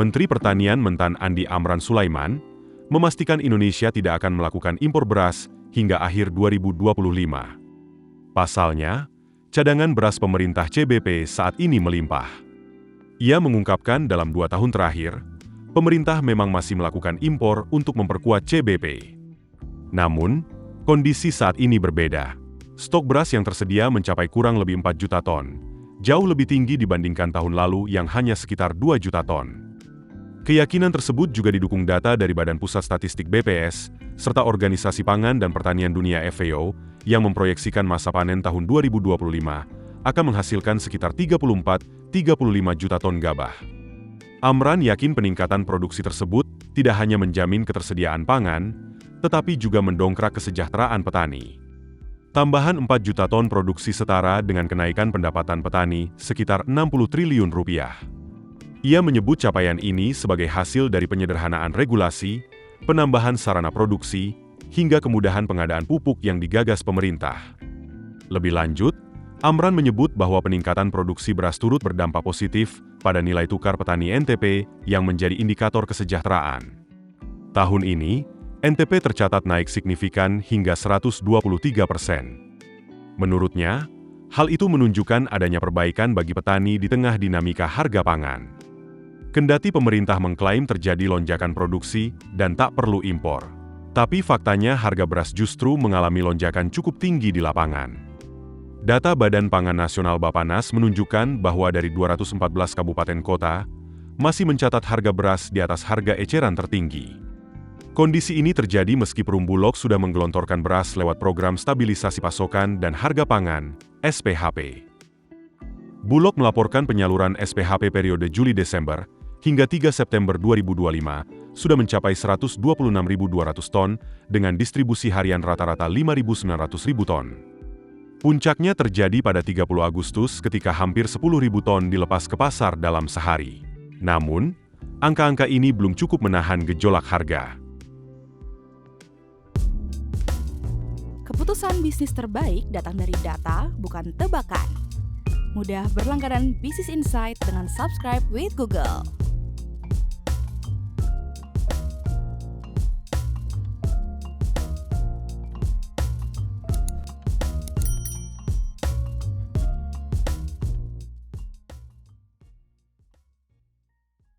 Menteri Pertanian Mentan Andi Amran Sulaiman memastikan Indonesia tidak akan melakukan impor beras hingga akhir 2025. Pasalnya, cadangan beras pemerintah CBP saat ini melimpah. Ia mengungkapkan dalam 2 tahun terakhir, pemerintah memang masih melakukan impor untuk memperkuat CBP. Namun, kondisi saat ini berbeda. Stok beras yang tersedia mencapai kurang lebih 4 juta ton, jauh lebih tinggi dibandingkan tahun lalu yang hanya sekitar 2 juta ton. Keyakinan tersebut juga didukung data dari Badan Pusat Statistik BPS, serta Organisasi Pangan dan Pertanian Dunia FAO, yang memproyeksikan masa panen tahun 2025 akan menghasilkan sekitar 34-35 juta ton gabah. Amran yakin peningkatan produksi tersebut tidak hanya menjamin ketersediaan pangan, tetapi juga mendongkrak kesejahteraan petani. Tambahan 4 juta ton produksi setara dengan kenaikan pendapatan petani sekitar 60 triliun rupiah. Ia menyebut capaian ini sebagai hasil dari penyederhanaan regulasi, penambahan sarana produksi, hingga kemudahan pengadaan pupuk yang digagas pemerintah. Lebih lanjut, Amran menyebut bahwa peningkatan produksi beras turut berdampak positif pada nilai tukar petani NTP yang menjadi indikator kesejahteraan. Tahun ini, NTP tercatat naik signifikan hingga 123%. Menurutnya, hal itu menunjukkan adanya perbaikan bagi petani di tengah dinamika harga pangan. Kendati pemerintah mengklaim terjadi lonjakan produksi dan tak perlu impor, tapi faktanya harga beras justru mengalami lonjakan cukup tinggi di lapangan. Data Badan Pangan Nasional Bappenas menunjukkan bahwa dari 214 kabupaten kota, masih mencatat harga beras di atas harga eceran tertinggi. Kondisi ini terjadi meski Perumbulok sudah menggelontorkan beras lewat program stabilisasi pasokan dan harga pangan, SPHP. Bulog melaporkan penyaluran SPHP periode Juli-Desember hingga 3 September 2025 sudah mencapai 126.200 ton dengan distribusi harian rata-rata 5.900 ton. Puncaknya terjadi pada 30 Agustus ketika hampir 10.000 ton dilepas ke pasar dalam sehari. Namun, angka-angka ini belum cukup menahan gejolak harga. Keputusan bisnis terbaik datang dari data, bukan tebakan. Mudah berlangganan Business Insight dengan subscribe with Google.